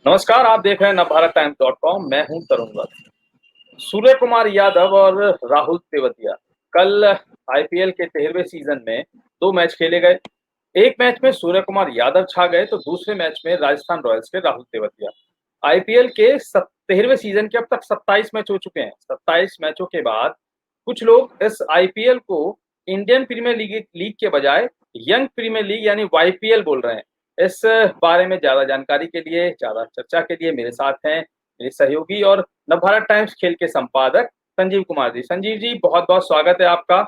नमस्कार, आप देख रहे हैं नवभारतटाइम्स.com। मैं हूं तरुण वत्स। सूर्य कुमार यादव और राहुल तेवतिया कल आईपीएल के 13वें सीजन में 2 मैच खेले गए। एक मैच में सूर्य कुमार यादव छा गए तो दूसरे मैच में राजस्थान रॉयल्स के राहुल तेवतिया। आईपीएल के 13वें सीजन के अब तक 27 मैच हो चुके हैं। 27 मैचों के बाद कुछ लोग इस आईपीएल को इंडियन प्रीमियर लीग के बजाय यंग प्रीमियर लीग यानी वाईपीएल बोल रहे हैं। इस बारे में ज़्यादा जानकारी के लिए, ज़्यादा चर्चा के लिए मेरे साथ हैं मेरे सहयोगी और नवभारत टाइम्स खेल के संपादक संजीव कुमार जी। संजीव जी, बहुत-बहुत स्वागत है आपका।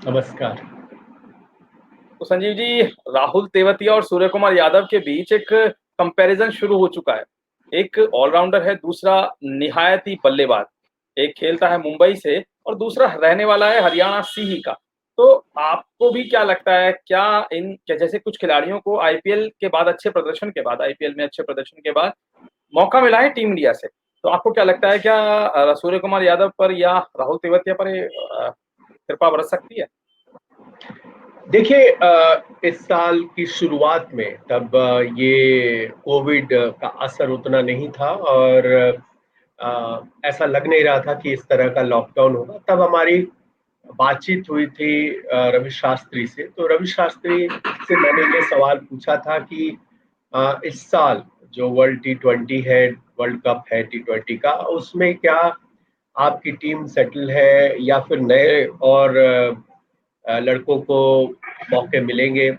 नमस्कार। तो संजीव जी, राहुल तेवतिया और सूर्य कुमार यादव के बीच एक कंपैरिजन शुरू हो चुका है। एक ऑलराउंडर है, दूसरा निहायती बल्लेबाज। एक खेलता है मुंबई से और दूसरा रहने वाला है हरियाणा सीही का। तो आपको भी क्या लगता है, क्या जैसे कुछ खिलाड़ियों को आईपीएल के बाद अच्छे प्रदर्शन के बाद आईपीएल में अच्छे प्रदर्शन के बाद मौका मिला है टीम इंडिया से, तो आपको क्या लगता है, क्या सूर्य कुमार यादव पर या राहुल तेवतिया पर ये कृपा बरस सकती है? देखिए, इस साल की शुरुआत में तब ये कोविड का असर उतना नहीं था और ऐसा लग नहीं रहा था कि इस तरह का लॉकडाउन होगा। तब हमारी बातचीत हुई थी रवि शास्त्री से। तो रवि शास्त्री से मैंने ये सवाल पूछा था कि इस साल जो वर्ल्ड टी20 है, वर्ल्ड कप है टी20 का, उसमें क्या आपकी टीम सेटल है या फिर नए और लड़कों को मौके मिलेंगे।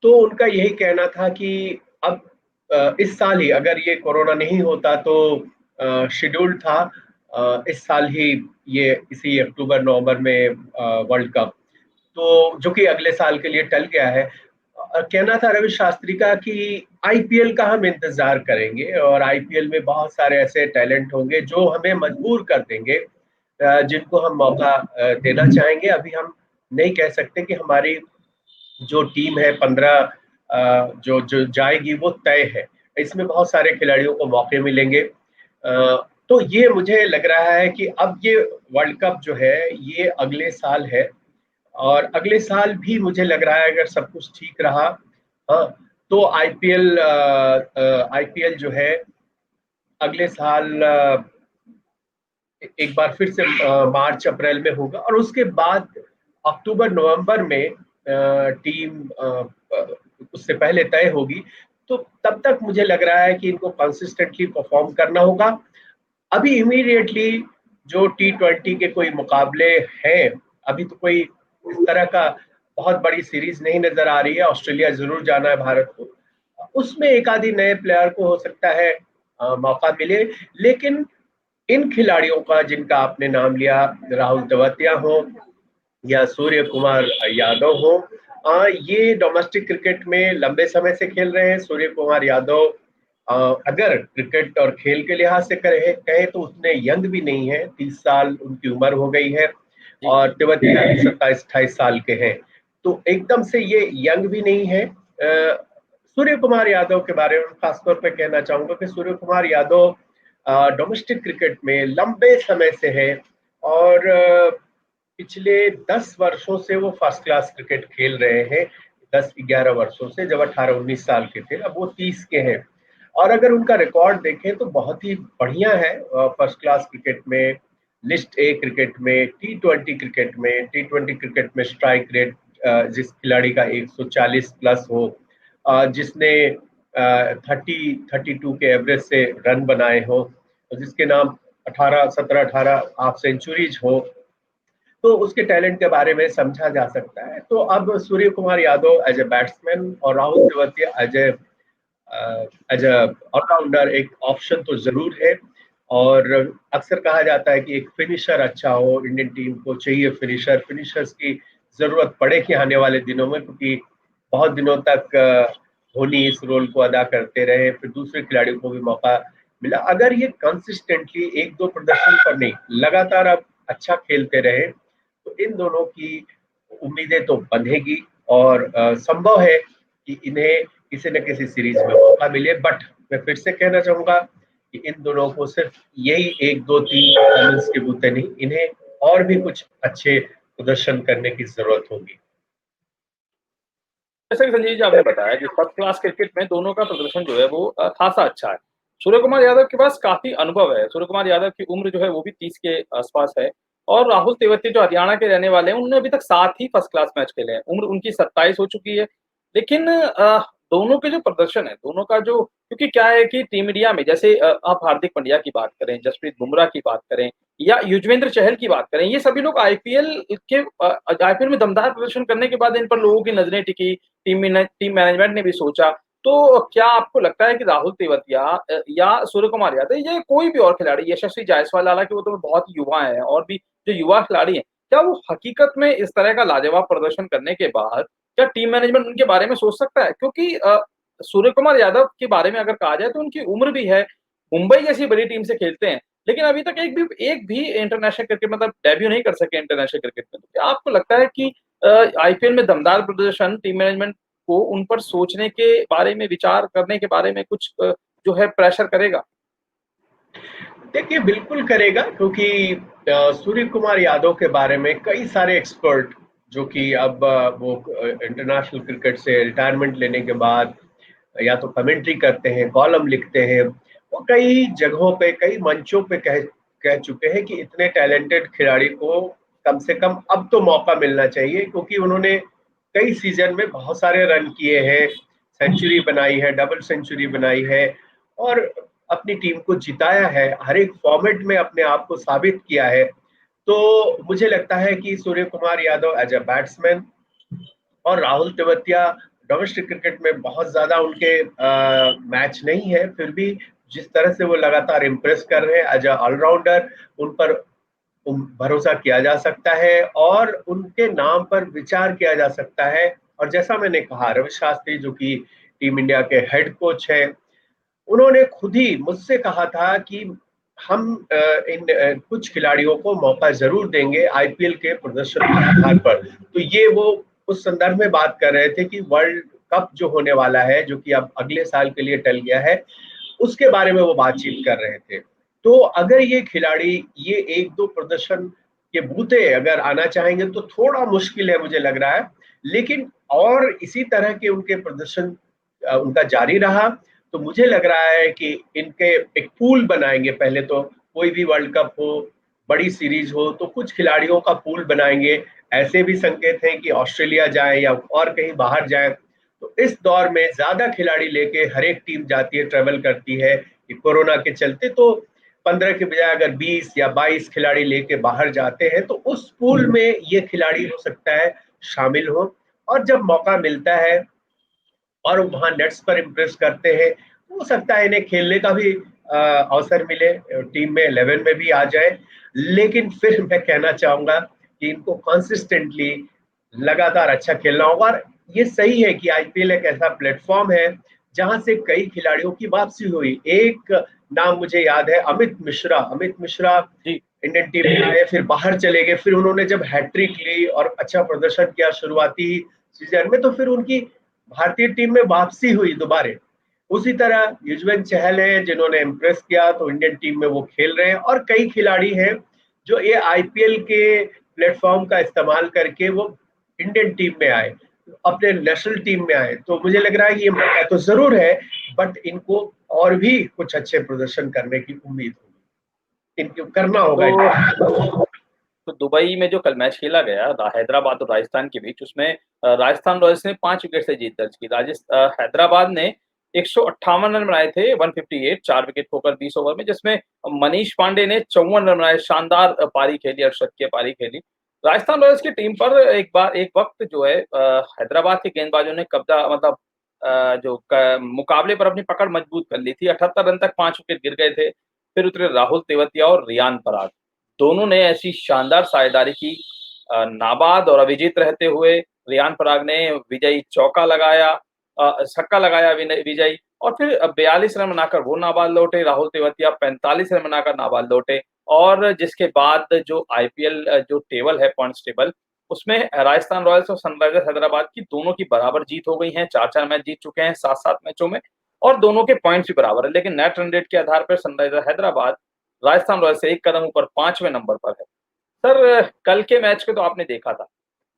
तो उनका यही कहना था कि अब इस साल ही, अगर ये कोरोना नहीं होता तो शेड्यूल्ड था इस साल ही ये इसी अक्टूबर नवंबर में वर्ल्ड कप, तो जो कि अगले साल के लिए टल गया है। कहना था रवि शास्त्री का कि आईपीएल का हम इंतजार करेंगे और आईपीएल में बहुत सारे ऐसे टैलेंट होंगे जो हमें मजबूर कर देंगे, जिनको हम मौका देना चाहेंगे। अभी हम नहीं कह सकते कि हमारी जो टीम है 15 जो जो जाएगी वो तय है। इसमें बहुत सारे खिलाड़ियों को मौके मिलेंगे। तो ये मुझे लग रहा है कि अब ये वर्ल्ड कप जो है ये अगले साल है और अगले साल भी मुझे लग रहा है अगर सब कुछ ठीक रहा, हाँ, तो आईपीएल जो है अगले साल एक बार फिर से मार्च अप्रैल में होगा और उसके बाद अक्टूबर नवंबर में टीम उससे पहले तय होगी। तो तब तक मुझे लग रहा है कि इनको कंसिस्टेंटली परफॉर्म करना होगा। अभी इमीडिएटली जो टी20 के कोई मुकाबले हैं, अभी तो कोई इस तरह का बहुत बड़ी सीरीज नहीं नजर आ रही है। ऑस्ट्रेलिया जरूर जाना है भारत को, उसमें एक आधी नए प्लेयर को हो सकता है मौका मिले। लेकिन इन खिलाड़ियों का जिनका आपने नाम लिया, राहुल तेवतिया हो या सूर्य कुमार यादव हो, ये डोमेस्टिक क्रिकेट में लंबे समय से खेल रहे हैं। सूर्य कुमार यादव अगर क्रिकेट और खेल के लिहाज से कहे तो उतने यंग भी नहीं है, 30 साल उनकी उम्र हो गई है जी। और तेवतिया 27-28 साल के हैं, तो एकदम से ये यंग भी नहीं है। सूर्य कुमार यादव के बारे में खासतौर पर कहना चाहूंगा कि सूर्य कुमार यादव डोमेस्टिक क्रिकेट में लंबे समय से है और पिछले 10 वर्षों से वो फर्स्ट क्लास क्रिकेट खेल रहे हैं। 10-11 वर्षों से, जब 18-19 साल के थे, अब वो 30 के हैं। और अगर उनका रिकॉर्ड देखें तो बहुत ही बढ़िया है फर्स्ट क्लास क्रिकेट में, लिस्ट ए क्रिकेट में, टी20 क्रिकेट में स्ट्राइक रेट जिस खिलाड़ी का 140 प्लस हो, जिसने 32 के एवरेज से रन बनाए हो, जिसके नाम 17-18 हाफ सेंचुरीज हो, तो उसके टैलेंट के बारे में समझा जा सकता है। तो अब Surya Kumar Yadav as a batsman और Rahul Tewatia as a all rounder एक ऑप्शन तो जरूर है। और अक्सर कहा जाता है कि एक फिनिशर अच्छा हो, इंडियन टीम को चाहिए फिनिशर्स की जरूरत पड़ेगी आने वाले दिनों में, क्योंकि बहुत दिनों तक धोनी इस रोल को अदा करते रहे, फिर दूसरे खिलाड़ियों को भी मौका मिला। अगर ये कंसिस्टेंटली एक दो प्रदर्शन पर नहीं, लगातार अब अच्छा खेलते रहे तो इन दोनों की उम्मीदें तो बंधेगी और संभव है कि इन्हें किसी न किसी सीरीज में मौका मिले। बट मैं फिर से कहना चाहूंगा कि इन दोनों को सिर्फ यही 1 2 3 परफॉर्मेंस के बूते नहीं, इन्हें और भी कुछ अच्छे प्रदर्शन करने की जरूरत होगी। जैसे कि संजीव जी आपने बताया कि फर्स्ट क्लास क्रिकेट में दोनों का प्रदर्शन जो है वो खासा अच्छा है। सूर्य कुमार यादव के पास काफ़ी अनुभव है। सूर्य कुमार यादव की उम्र जो है वो भी 30 के आस-पास है और राहुल तेवतिया जो हरियाणा के रहने वाले हैं, उन्होंने अभी तक 7 ही फर्स्ट क्लास मैच खेले हैं। उम्र उनकी 27 हो चुकी है। लेकिन दोनों के जो प्रदर्शन है, दोनों का जो क्योंकि क्या है कि टीम इंडिया में जैसे आप हार्दिक पांड्या की बात करें, जसप्रीत बुमराह की बात करें या युजवेंद्र चहल की बात करें, ये सभी लोग आईपीएल में दमदार प्रदर्शन करने के बाद इन पर लोगों की नज़रें टिकी, टीम मैनेजमेंट ने भी सोचा। तो क्या आपको लगता है कि राहुल तेवतिया या सूर्य कुमार यादव या कोई भी और खिलाड़ी, यशस्वी जायसवाल, हालाँकि वो तो बहुत युवा हैं और भी जो युवा खिलाड़ी हैं, क्या वो हकीकत में इस तरह का लाजवाब प्रदर्शन करने के बाद क्या टीम मैनेजमेंट उनके बारे में सोच सकता है? क्योंकि सूर्य कुमार यादव के बारे में अगर कहा जाए तो उनकी उम्र भी है, मुंबई जैसी बड़ी टीम से खेलते हैं, लेकिन अभी तक एक भी इंटरनेशनल क्रिकेट मतलब डेब्यू नहीं कर सके इंटरनेशनल क्रिकेट में। तो क्या आपको लगता है कि आईपीएल में दमदार प्रदर्शन टीम मैनेजमेंट को उन पर सोचने के बारे में, विचार करने के बारे में कुछ जो है प्रेशर करेगा? देखिए, बिल्कुल करेगा क्योंकि सूर्य कुमार यादव के बारे में कई सारे एक्सपर्ट जो कि अब वो इंटरनेशनल क्रिकेट से रिटायरमेंट लेने के बाद या तो कमेंट्री करते हैं, कॉलम लिखते हैं, वो कई जगहों पे, कई मंचों पे कह कह चुके हैं कि इतने टैलेंटेड खिलाड़ी को कम से कम अब तो मौका मिलना चाहिए क्योंकि उन्होंने कई सीजन में बहुत सारे रन किए हैं, सेंचुरी बनाई है, डबल सेंचुरी बनाई है और अपनी टीम को जिताया है, हर एक फॉर्मेट में अपने आप को साबित किया है। तो मुझे लगता है कि Surya Kumar Yadav as a batsman और राहुल तेवतिया डोमेस्टिक क्रिकेट में बहुत ज्यादा उनके मैच नहीं है, फिर भी जिस तरह से वो लगातार इम्प्रेस कर रहे हैं एज अ ऑलराउंडर, उन पर भरोसा किया जा सकता है और उनके नाम पर विचार किया जा सकता है। और जैसा मैंने कहा, रवि शास्त्री जो कि टीम इंडिया के हेड कोच है, उन्होंने खुद ही मुझसे कहा था कि हम इन कुछ खिलाड़ियों को मौका जरूर देंगे आईपीएल के प्रदर्शन के आधार पर। तो ये वो उस संदर्भ में बात कर रहे थे कि वर्ल्ड कप जो होने वाला है, जो कि अब अगले साल के लिए टल गया है, उसके बारे में वो बातचीत कर रहे थे। तो अगर ये खिलाड़ी ये एक दो प्रदर्शन के बूते अगर आना चाहेंगे तो थोड़ा मुश्किल है मुझे लग रहा है, लेकिन और इसी तरह के उनके प्रदर्शन उनका जारी रहा तो मुझे लग रहा है कि इनके एक पूल बनाएंगे। पहले तो कोई भी वर्ल्ड कप हो, बड़ी सीरीज हो, तो कुछ खिलाड़ियों का पूल बनाएंगे। ऐसे भी संकेत हैं कि ऑस्ट्रेलिया जाए या और कहीं बाहर जाए। तो इस दौर में ज्यादा खिलाड़ी लेके हर एक टीम जाती है, ट्रेवल करती है कि कोरोना के चलते, तो 15 के बजाय अगर 20 या 22 खिलाड़ी लेके बाहर जाते हैं तो उस पूल में ये खिलाड़ी हो सकता है शामिल हो। और जब मौका मिलता है और वहां नेट्स पर इम्प्रेस करते हैं, हो सकता है इन्हें खेलने का भी अवसर मिले, टीम में 11 में भी आ जाए। लेकिन फिर मैं कहना चाहूंगा कि इनको कंसिस्टेंटली लगातार अच्छा खेलना होगा। और ये सही है कि आईपीएल एक ऐसा प्लेटफॉर्म है जहां से कई खिलाड़ियों की वापसी हुई। एक नाम मुझे याद है, अमित मिश्रा जी। इंडियन टीम में आए, फिर बाहर चले गए, फिर उन्होंने जब हैट्रिक ली और अच्छा प्रदर्शन किया शुरुआती सीजन में, तो फिर उनकी भारतीय टीम में वापसी हुई दोबारा। उसी तरह युजवेंद्र चहल है जिन्होंने इम्प्रेस किया तो इंडियन टीम में वो खेल रहे हैं, और कई खिलाड़ी हैं जो ये आईपीएल के प्लेटफॉर्म का इस्तेमाल करके वो इंडियन टीम में आए, अपने नेशनल टीम में आए। तो मुझे लग रहा है कि ये मौका तो जरूर है, बट इनको और भी कुछ अच्छे प्रदर्शन करने की उम्मीद होगी, इनको करना होगा तो इनको। तो दुबई में जो कल मैच खेला गया हैदराबाद और राजस्थान के बीच, उसमें राजस्थान रॉयल्स ने 5 विकेट से जीत दर्ज की। हैदराबाद ने 158 रन बनाए थे, 158, 4 विकेट खोकर 20 ओवर में, जिसमें मनीष पांडे ने 54 रन बनाए, शानदार पारी खेली, अर्धशतकीय पारी खेली। राजस्थान रॉयल्स की टीम पर एक वक्त जो है हैदराबाद के गेंदबाजों ने कब्जा मतलब मुकाबले पर अपनी पकड़ मजबूत कर ली थी। 78 रन तक 5 विकेट गिर गए थे। फिर उतरे राहुल तेवतिया और रियान पराग। दोनों ने ऐसी शानदार साझेदारी की, नाबाद और अविजित रहते हुए रियान पराग ने विजयी चौका लगाया, छक्का लगाया विजयी, और फिर 42 रन बनाकर वो नाबाद लौटे। राहुल तेवतिया 45 रन बनाकर नाबाद लौटे, और जिसके बाद जो आईपीएल जो टेबल है, पॉइंट्स टेबल, उसमें राजस्थान रॉयल्स और सनराइजर्स हैदराबाद की दोनों की बराबर जीत हो गई है। 4-4 मैच जीत चुके हैं 7-7 मैचों में, और दोनों के पॉइंट्स भी बराबर है। लेकिन नेट रन रेट के आधार पर सनराइजर्स हैदराबाद राजस्थान रॉयल्स से एक कदम ऊपर 5वें नंबर पर है। सर, कल के मैच को तो आपने देखा था।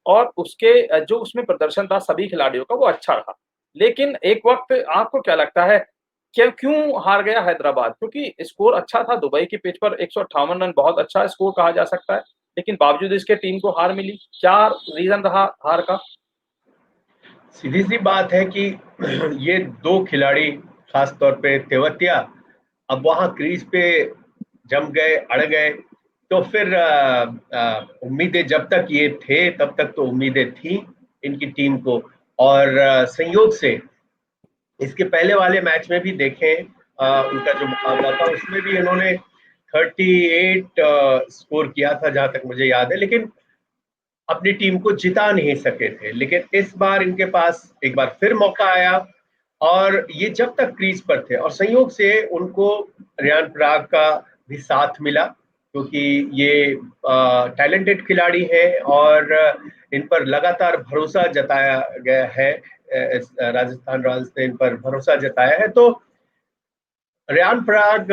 और उसके जो उसमें प्रदर्शन था सभी खिलाड़ियों का वो अच्छा रहा। लेकिन एक वक़्त आपको क्या लगता है क्यों हार गया हैदराबाद? क्योंकि स्कोर अच्छा था, दुबई की पिच पर 158 रन बहुत अच्छा स्कोर कहा जा सकता है, लेकिन बावजूद इसके टीम को हार मिली। क्या रीज़न रहा हार का? सीधी सी बात है कि ये दो खिलाड़ी, खास तौर पे तेवतिया, अब वहां क्रीज पे जम गए, अड़ गए। तो फिर उम्मीदें जब तक ये थे तब तक तो उम्मीदें थी इनकी टीम को। और संयोग से इसके पहले वाले मैच में भी देखें, उनका जो मुकाबला था उसमें भी इन्होंने 38 स्कोर किया था जहां तक मुझे याद है, लेकिन अपनी टीम को जिता नहीं सके थे। लेकिन इस बार इनके पास एक बार फिर मौका आया, और ये जब तक क्रीज पर थे, और संयोग से उनको रियान पराग का भी साथ मिला, क्योंकि ये टैलेंटेड खिलाड़ी हैं और इन पर लगातार भरोसा जताया गया है। राजस्थान रॉयल्स ने इन पर भरोसा जताया है। तो रियान पराग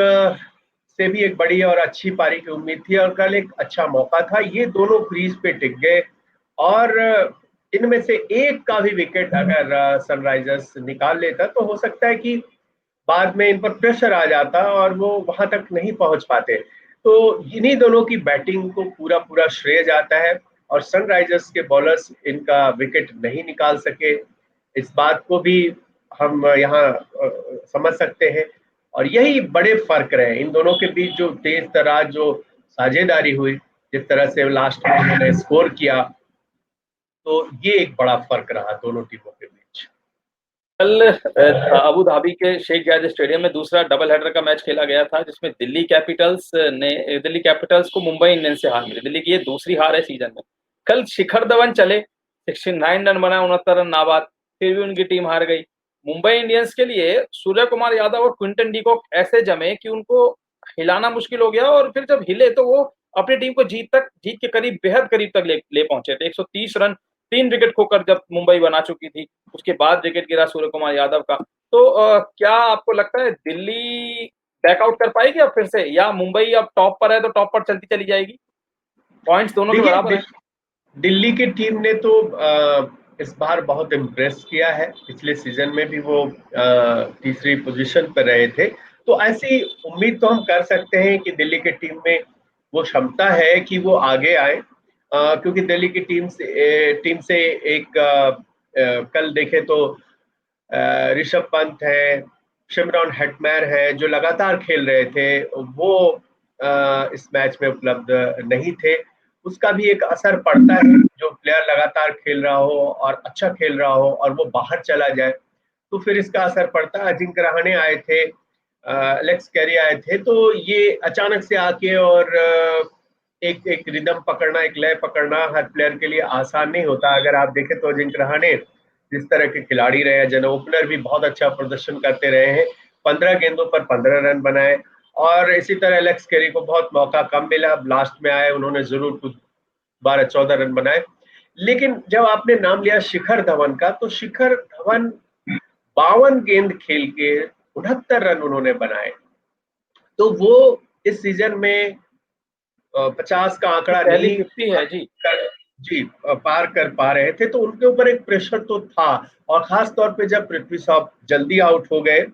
से भी एक बड़ी और अच्छी पारी की उम्मीद थी, और कल एक अच्छा मौका था। ये दोनों क्रीज पे टिक गए, और इनमें से एक का भी विकेट अगर सनराइजर्स निकाल लेता तो हो सकता है कि बाद में इन पर प्रेशर आ जाता और वो वहां तक नहीं पहुंच पाते। तो इन्हीं दोनों की बैटिंग को पूरा पूरा श्रेय जाता है, और सनराइजर्स के बॉलर्स इनका विकेट नहीं निकाल सके, इस बात को भी हम यहाँ समझ सकते हैं। और यही बड़े फर्क रहे इन दोनों के बीच, जो तेज तरार जो साझेदारी हुई, जिस तरह से लास्ट में उन्होंने स्कोर किया, तो ये एक बड़ा फर्क रहा दोनों टीमों के बीच। कल अबू धाबी के शेख जायद स्टेडियम में दूसरा डबल हेडर का मैच खेला गया था, जिसमें दिल्ली कैपिटल्स को मुंबई इंडियंस से हार मिली। दिल्ली की ये दूसरी हार है सीजन में। कल शिखर धवन चले, 69 रन बनाए, 69 रन नाबाद, फिर भी उनकी टीम हार गई। मुंबई इंडियंस के लिए सूर्य कुमार यादव और क्विंटन डी कॉक ऐसे जमे कि उनको हिलाना मुश्किल हो गया, और फिर जब हिले तो वो अपनी टीम को जीत के करीब, बेहद करीब तक ले पहुंचे थे। 130 रन 3 विकेट खोकर जब मुंबई बना चुकी थी, उसके बाद विकेट गिरा सूर्य कुमार यादव का। तो क्या आपको लगता है दिल्ली बैकआउट कर पाएगी अब फिर से, या मुंबई अब टॉप पर है तो टॉप पर चलती चली जाएगी? पॉइंट्स दोनों के बराबर देखिए, हैं। दिल्ली की टीम ने तो इस बार बहुत इम्प्रेस किया है। पिछले सीजन में भी वो तीसरी पोजीशन पर रहे थे। तो ऐसी उम्मीद तो हम कर सकते हैं कि दिल्ली की टीम में वो क्षमता है कि वो आगे आए, क्योंकि दिल्ली की टीम से एक कल देखे तो ऋषभ पंत है, शिमरॉन हेटमेयर है, जो लगातार खेल रहे थे, वो इस मैच में उपलब्ध नहीं थे। उसका भी एक असर पड़ता है, जो प्लेयर लगातार खेल रहा हो और अच्छा खेल रहा हो और वो बाहर चला जाए, तो फिर इसका असर पड़ता है। अजिंक्य रहाणे आए थे, एलेक्स कैरी आए थे, तो ये अचानक से आके और एक एक रिदम पकड़ना, एक लय पकड़ना हर प्लेयर के लिए आसान नहीं होता। अगर आप देखें तो अजिंक्य रहाणे जिस तरह के खिलाड़ी रहे हैं, जन ओपनर भी बहुत अच्छा प्रदर्शन करते रहे हैं, 15 गेंदों पर 15 रन बनाए। और इसी तरह एलेक्स कैरी को बहुत मौका कम मिला, लास्ट में आए, उन्होंने जरूर कुछ 12-14 रन बनाए। लेकिन जब आपने नाम लिया शिखर धवन का, तो शिखर धवन 52 गेंद खेल के 69 रन उन्होंने बनाए। तो वो इस सीजन में 50 का ये आंकड़ा पहली नहीं 50 है जी। कर, जी पार कर पा रहे थे, तो उनके ऊपर एक प्रेशर तो था। और खास तौर पे जब पृथ्वी शॉ जल्दी आउट हो गए,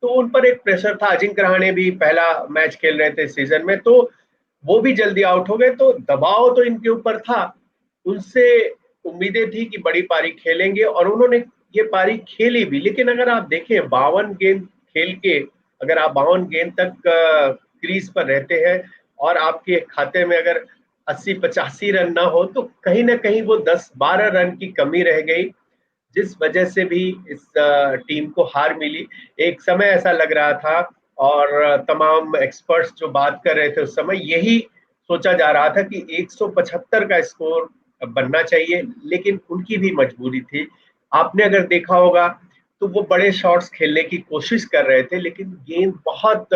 तो उन पर एक प्रेशर था। अजिंक्य रहाणे भी पहला मैच खेल रहे थे सीजन में, तो वो भी जल्दी आउट हो गए, तो दबाव तो इनके ऊपर था। उनसे उम्मीदें थी कि बड़ी पारी खेलेंगे, और उन्होंने ये पारी खेली भी। लेकिन अगर आप देखें 52 गेंद खेल के, अगर आप 52 गेंद तक क्रीज पर रहते हैं और आपके खाते में अगर 80-85 रन ना हो, तो कहीं ना कहीं वो 10-12 रन की कमी रह गई, जिस वजह से भी इस टीम को हार मिली। एक समय ऐसा लग रहा था, और तमाम एक्सपर्ट्स जो बात कर रहे थे उस समय, यही सोचा जा रहा था कि 175 का स्कोर बनना चाहिए। लेकिन उनकी भी मजबूरी थी। आपने अगर देखा होगा तो वो बड़े शॉट्स खेलने की कोशिश कर रहे थे, लेकिन गेंद बहुत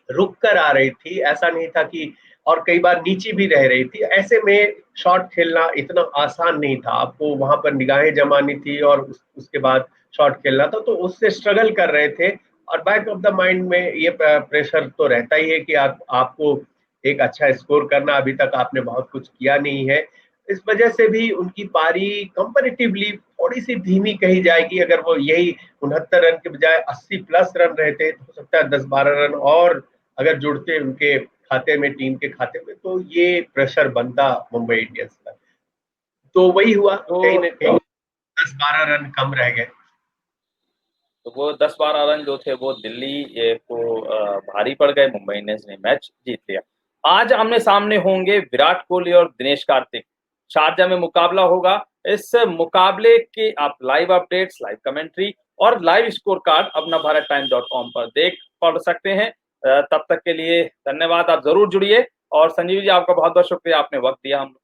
रुक कर आ रही थी, ऐसा नहीं था कि, और कई बार नीचे भी रह रही थी। ऐसे में शॉट खेलना इतना आसान नहीं था, आपको वहां पर निगाहें जमानी थी और उसके बाद शॉट खेलना था, तो उससे स्ट्रगल कर रहे थे। और बैक ऑफ द माइंड में ये प्रेशर तो रहता ही है कि आपको एक अच्छा स्कोर करना, अभी तक आपने बहुत कुछ किया नहीं है। इस वजह से भी उनकी पारी कंपैरेटिवली थोड़ी-सी धीमी कही जाएगी। अगर वो यही 69 रन के बजाय 80 प्लस रन रहते, तो हो सकता है 10-12 रन और अगर जुड़ते उनके खाते में, टीम के खाते में, तो ये प्रेशर बनता मुंबई इंडियंस का। तो वही हुआ, कहीं न कहीं 10-12 रन कम रह गए। तो वो 10-12 रन जो थे वो दिल्ली को भारी पड़ गए, मुंबई इंडियंस ने मैच जीत लिया। आज आमने-सामने होंगे विराट कोहली और दिनेश कार्तिक। शारजाह में मुकाबला होगा। इस मुकाबले के आप लाइव अपडेट्स, लाइव कमेंट्री और लाइव स्कोर कार्ड अब navbharattimes.com पर देख पढ़ सकते हैं। तब तक के लिए धन्यवाद। आप ज़रूर जुड़िए और संजीव जी आपका बहुत-बहुत शुक्रिया, आपने वक़्त दिया हम